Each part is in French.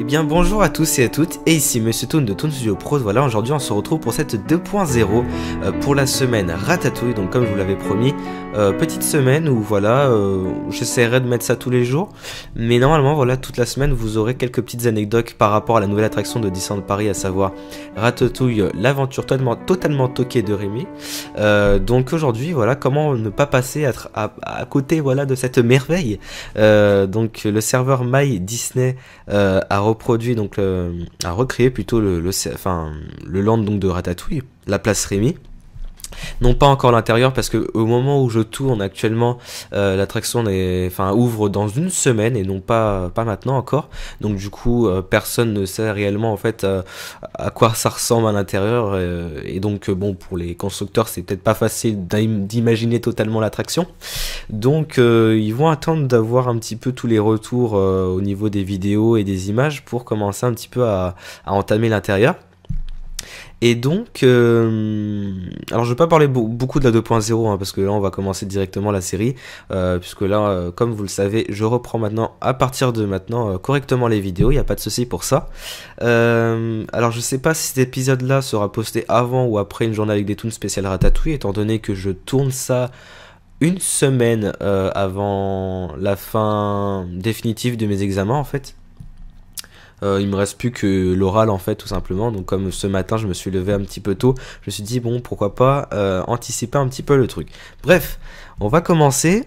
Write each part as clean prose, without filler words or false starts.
bien bonjour à tous et à toutes, et ici Monsieur Toon de Toon Studio Pro. Voilà, aujourd'hui on se retrouve pour cette 2.0 pour la semaine Ratatouille. Donc comme je vous l'avais promis, petite semaine où voilà, j'essaierai de mettre ça tous les jours, mais normalement voilà, toute la semaine vous aurez quelques petites anecdotes par rapport à la nouvelle attraction de Disneyland Paris, à savoir Ratatouille, l'aventure totalement toquée de Rémi. Donc aujourd'hui voilà, comment ne pas passer à côté voilà de cette merveille. Donc le serveur My Disney a reproduit donc a recréé plutôt le land donc de Ratatouille, la place Rémi. Non pas encore l'intérieur parce que au moment où je tourne actuellement l'attraction ouvre dans une semaine et non pas maintenant encore, donc du coup personne ne sait réellement en fait à quoi ça ressemble à l'intérieur et donc bon, pour les constructeurs c'est peut-être pas facile d'imaginer totalement l'attraction, donc ils vont attendre d'avoir un petit peu tous les retours au niveau des vidéos et des images pour commencer un petit peu à entamer l'intérieur. Et donc, alors je vais pas parler beaucoup de la 2.0 parce que là on va commencer directement la série, puisque là, comme vous le savez, je reprends maintenant, à partir de maintenant, correctement les vidéos, il n'y a pas de souci pour ça. Alors je sais pas si cet épisode là sera posté avant ou après une journée avec des toons spéciales Ratatouille, étant donné que je tourne ça une semaine avant la fin définitive de mes examens en fait. Il me reste plus que l'oral en fait, tout simplement. Donc comme ce matin je me suis levé un petit peu tôt, je me suis dit bon, pourquoi pas anticiper un petit peu le truc. Bref, on va commencer.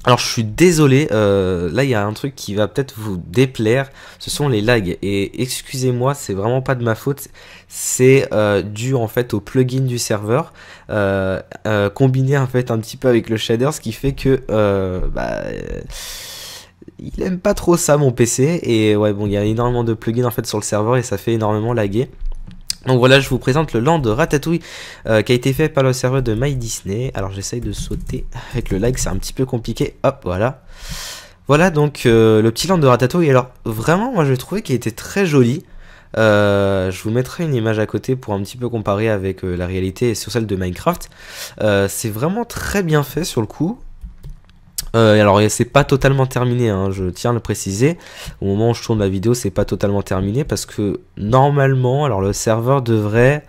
Alors je suis désolé, là il y a un truc qui va peut-être vous déplaire, ce sont les lags, et excusez-moi, c'est vraiment pas de ma faute, c'est dû en fait au plugin du serveur, combiné en fait un petit peu avec le shader, ce qui fait que il aime pas trop ça mon PC, et ouais bon, il y a énormément de plugins en fait sur le serveur et ça fait énormément laguer. Donc voilà, je vous présente le land de Ratatouille qui a été fait par le serveur de My Disney. Alors j'essaye de sauter avec le lag, c'est un petit peu compliqué. Hop, voilà. Voilà donc le petit land de Ratatouille. Alors vraiment, moi j'ai trouvé qu'il était très joli. Je vous mettrai une image à côté pour un petit peu comparer avec la réalité et sur celle de Minecraft. C'est vraiment très bien fait sur le coup. Alors c'est pas totalement terminé, hein, je tiens à le préciser. Au moment où je tourne la vidéo, c'est pas totalement terminé parce que normalement, alors le serveur devrait,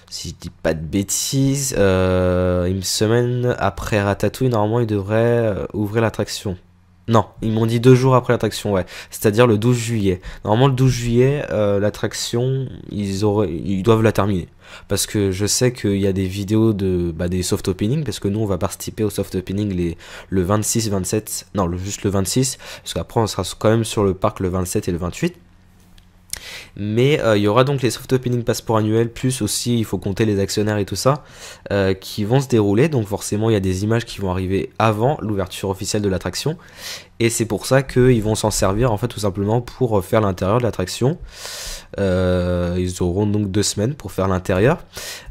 si je dis pas de bêtises, une semaine après Ratatouille, normalement il devrait ouvrir l'attraction. Non, ils m'ont dit 2 jours après l'attraction, ouais. C'est-à-dire le 12 juillet. Normalement, le 12 juillet, l'attraction, ils doivent la terminer. Parce que je sais qu'il y a des vidéos des soft opening, parce que nous, on va participer au soft opening le 26, 27, non, juste le 26, parce qu'après, on sera quand même sur le parc le 27 et le 28. Mais il y aura donc les soft opening passeport annuels, plus aussi il faut compter les actionnaires et tout ça qui vont se dérouler, donc forcément il y a des images qui vont arriver avant l'ouverture officielle de l'attraction, et c'est pour ça qu'ils vont s'en servir en fait tout simplement pour faire l'intérieur de l'attraction. Ils auront donc 2 semaines pour faire l'intérieur.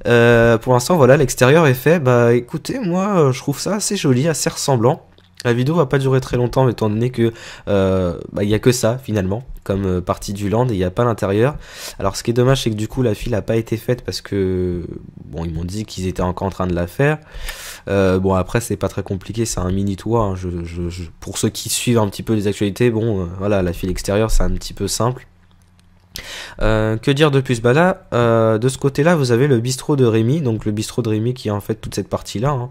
Pour l'instant voilà, l'extérieur est fait. Bah écoutez, moi je trouve ça assez joli, assez ressemblant. La vidéo va pas durer très longtemps étant donné que y a que ça finalement comme partie du land et il n'y a pas l'intérieur. Alors ce qui est dommage c'est que du coup la file n'a pas été faite parce que bon, ils m'ont dit qu'ils étaient encore en train de la faire. Bon après c'est pas très compliqué, c'est un mini toit, hein. Pour ceux qui suivent un petit peu les actualités, bon voilà, la file extérieure c'est un petit peu simple. Que dire de plus? Bah là de ce côté là vous avez le bistrot de Rémi, donc le bistrot de Rémi qui est en fait toute cette partie là, hein.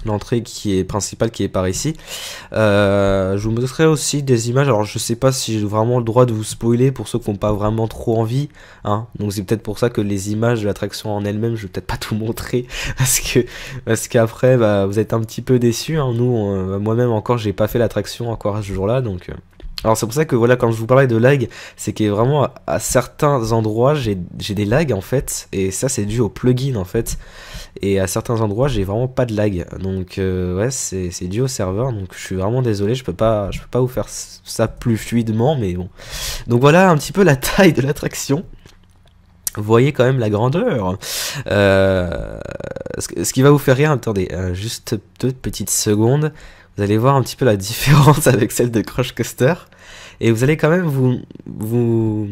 L'entrée qui est principale qui est par ici. Je vous montrerai aussi des images. Alors je sais pas si j'ai vraiment le droit de vous spoiler pour ceux qui n'ont pas vraiment trop envie, hein. Donc c'est peut-être pour ça que les images de l'attraction en elle-même, je vais peut-être pas tout montrer parce qu'après vous êtes un petit peu déçus, hein. Nous, moi-même encore, j'ai pas fait l'attraction encore à ce jour-là, donc. Alors c'est pour ça que voilà, quand je vous parlais de lag, c'est que vraiment à certains endroits j'ai des lags en fait, et ça c'est dû au plugin en fait, et à certains endroits j'ai vraiment pas de lag, donc ouais c'est dû au serveur, donc je suis vraiment désolé, je peux pas vous faire ça plus fluidement, mais bon. Donc voilà un petit peu la taille de l'attraction. Vous voyez quand même la grandeur. Ce qui va vous faire rire, attendez, juste 2 petites secondes. Vous allez voir un petit peu la différence avec celle de Crush Coaster. Et vous allez quand même vous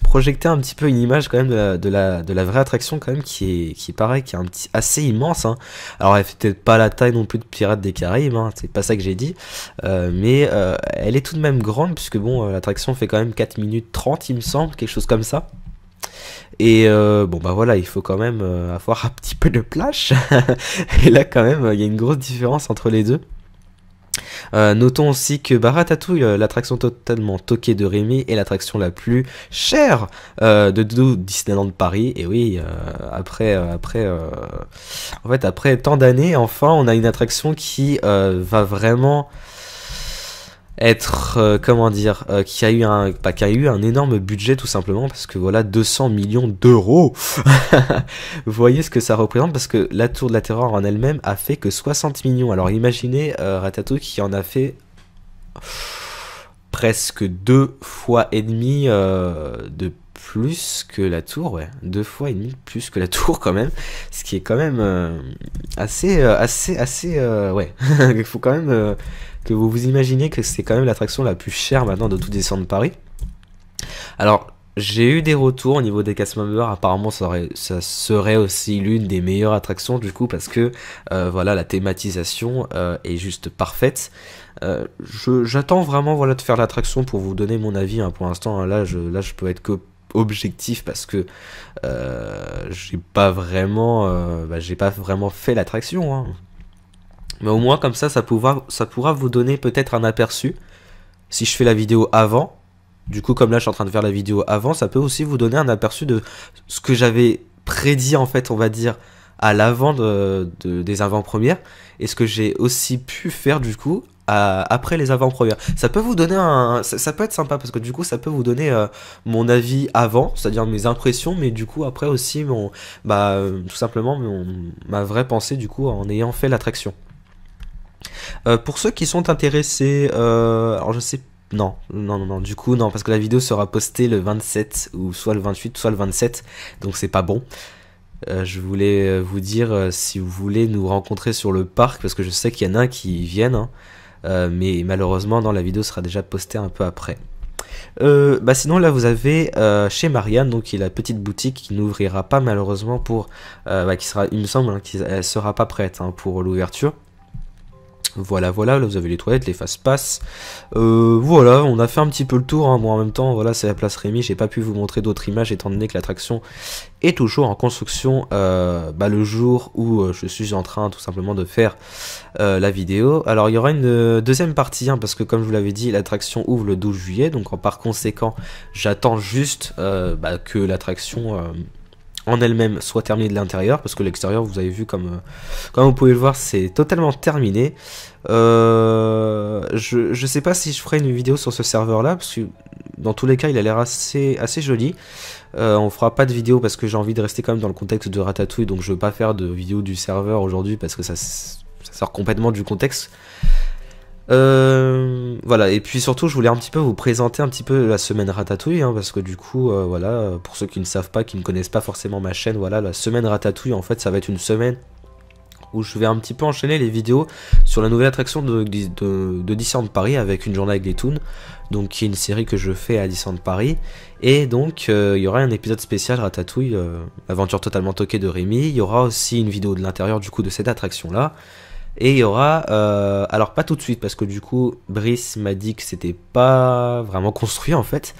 projeter un petit peu une image quand même de la vraie attraction quand même qui est pareil, qui est assez immense, hein. Alors elle fait peut-être pas la taille non plus de Pirates des Caraïbes, hein, c'est pas ça que j'ai dit, mais elle est tout de même grande puisque bon l'attraction fait quand même 4 minutes 30 il me semble, quelque chose comme ça. Et bon bah voilà, il faut quand même avoir un petit peu de plage. Et là quand même il y a une grosse différence entre les deux. Notons aussi que Ratatouille, l'attraction totalement toquée de Rémi, est l'attraction la plus chère de Disneyland Paris. Et oui, en fait, après tant d'années, enfin, on a une attraction qui va vraiment être, comment dire, qui a eu un énorme budget tout simplement, parce que voilà, 200 millions d'euros. Vous voyez ce que ça représente, parce que la Tour de la Terreur en elle-même a fait que 60 millions. Alors imaginez Ratatouille qui en a fait presque 2,5 fois de plus que la Tour, ouais, 2,5 fois plus que la Tour quand même, ce qui est quand même assez, ouais, il faut quand même que vous vous imaginez que c'est quand même l'attraction la plus chère maintenant de tout Disneyland Paris. Alors, j'ai eu des retours au niveau des cast members, apparemment ça serait aussi l'une des meilleures attractions du coup, parce que voilà, la thématisation est juste parfaite. J'attends vraiment voilà, de faire l'attraction pour vous donner mon avis, hein. Pour l'instant, hein, là je peux être que objectif parce que j'ai pas vraiment fait l'attraction, hein. Mais au moins comme ça pourra vous donner peut-être un aperçu. Si je fais la vidéo avant, du coup comme là je suis en train de faire la vidéo avant, ça peut aussi vous donner un aperçu de ce que j'avais prédit en fait, on va dire, à l'avant des avant-premières, et ce que j'ai aussi pu faire du coup après les avant-premières. Ça peut vous donner ça peut être sympa parce que du coup ça peut vous donner mon avis avant, c'est-à-dire mes impressions, mais du coup après aussi tout simplement ma vraie pensée du coup en ayant fait l'attraction. Pour ceux qui sont intéressés, alors je sais, non, du coup non, parce que la vidéo sera postée le 27 ou soit le 28 soit le 27, donc c'est pas bon. Je voulais vous dire si vous voulez nous rencontrer sur le parc, parce que je sais qu'il y en a qui viennent, hein, mais malheureusement la vidéo sera déjà postée un peu après. Sinon là vous avez chez Marianne, donc qui est la petite boutique qui n'ouvrira pas malheureusement pour qui sera, il me semble, hein, qu'elle sera pas prête, hein, pour l'ouverture. Voilà, là vous avez les toilettes, les fast-pass. Voilà, on a fait un petit peu le tour, hein. Bon, en même temps, voilà, c'est la place Rémi. J'ai pas pu vous montrer d'autres images étant donné que l'attraction est toujours en construction le jour où je suis en train tout simplement de faire la vidéo. Alors, il y aura une deuxième partie, hein, parce que comme je vous l'avais dit, l'attraction ouvre le 12 juillet. Donc, par conséquent, j'attends juste que l'attraction en elle-même soit terminée de l'intérieur, parce que l'extérieur, vous avez vu, comme vous pouvez le voir, c'est totalement terminé. Je sais pas si je ferai une vidéo sur ce serveur là, parce que dans tous les cas il a l'air assez joli. On fera pas de vidéo parce que j'ai envie de rester quand même dans le contexte de Ratatouille, donc je veux pas faire de vidéo du serveur aujourd'hui parce que ça sort complètement du contexte. Voilà, et puis surtout je voulais un petit peu vous présenter un petit peu la semaine Ratatouille, hein, parce que du coup voilà, pour ceux qui ne savent pas, qui ne connaissent pas forcément ma chaîne, voilà, la semaine Ratatouille en fait ça va être une semaine où je vais un petit peu enchaîner les vidéos sur la nouvelle attraction de Disneyland Paris avec Une journée avec les Toons, donc qui est une série que je fais à Disneyland Paris. Et donc il y aura un épisode spécial Ratatouille, aventure totalement toquée de Rémi. Il y aura aussi une vidéo de l'intérieur du coup de cette attraction là. Et il y aura, alors pas tout de suite parce que du coup Brice m'a dit que c'était pas vraiment construit en fait,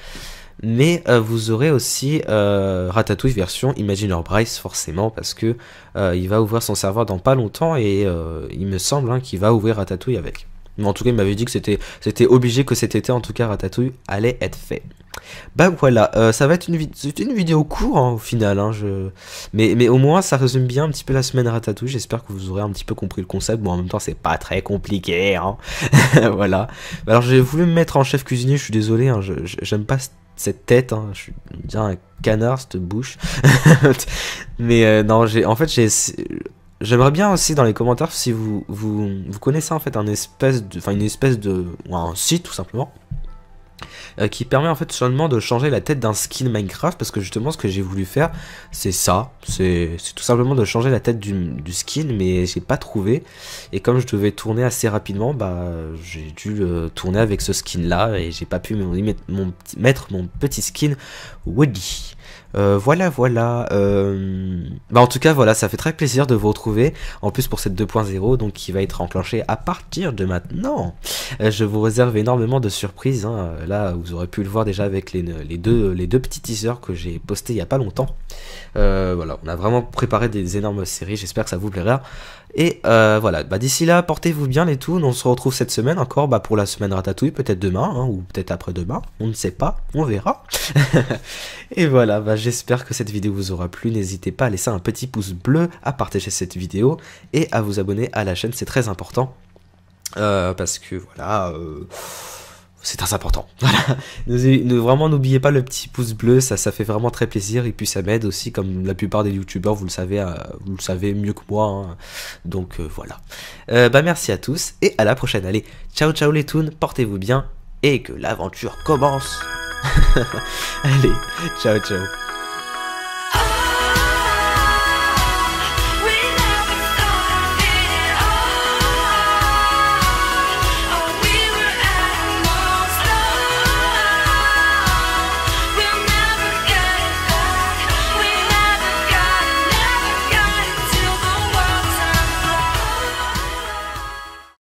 mais vous aurez aussi Ratatouille version Imagineer Bryce forcément, parce que il va ouvrir son serveur dans pas longtemps et il me semble, hein, qu'il va ouvrir Ratatouille avec. Mais en tout cas il m'avait dit que c'était obligé que cet été en tout cas Ratatouille allait être fait. Bah voilà, ça va être une vidéo courte, hein, au final, hein, mais au moins ça résume bien un petit peu la semaine Ratatouille. J'espère que vous aurez un petit peu compris le concept. Bon, en même temps c'est pas très compliqué, hein. Voilà. Alors j'ai voulu me mettre en chef cuisinier, je suis désolé, hein, j'aime pas cette tête, hein, je suis bien un canard, cette bouche. Mais non, j'aimerais bien aussi dans les commentaires si vous connaissez en fait une espèce de, ou un site tout simplement, qui permet en fait seulement de changer la tête d'un skin Minecraft, parce que justement ce que j'ai voulu faire c'est ça, c'est tout simplement de changer la tête du skin, mais j'ai pas trouvé, et comme je devais tourner assez rapidement, bah j'ai dû tourner avec ce skin là, et j'ai pas pu mettre mon petit skin Woody. Voilà, bah en tout cas voilà, ça fait très plaisir de vous retrouver, en plus pour cette 2.0, donc qui va être enclenchée à partir de maintenant. Je vous réserve énormément de surprises, hein. Là vous aurez pu le voir déjà avec les deux petits teasers que j'ai postés il y a pas longtemps. Voilà, on a vraiment préparé des énormes séries, j'espère que ça vous plaira. Et voilà, bah d'ici là, portez-vous bien les toons, on se retrouve cette semaine encore, bah pour la semaine Ratatouille, peut-être demain, hein, ou peut-être après-demain, on ne sait pas, on verra. Et voilà, bah j'espère que cette vidéo vous aura plu, n'hésitez pas à laisser un petit pouce bleu, à partager cette vidéo, et à vous abonner à la chaîne, c'est très important. Parce que voilà, c'est très important. Voilà. Vraiment n'oubliez pas le petit pouce bleu, ça fait vraiment très plaisir, et puis ça m'aide aussi, comme la plupart des youtubeurs, vous le savez mieux que moi, hein. Donc voilà. Bah merci à tous et à la prochaine. Allez, ciao ciao les toons, portez-vous bien et que l'aventure commence. Allez, ciao ciao.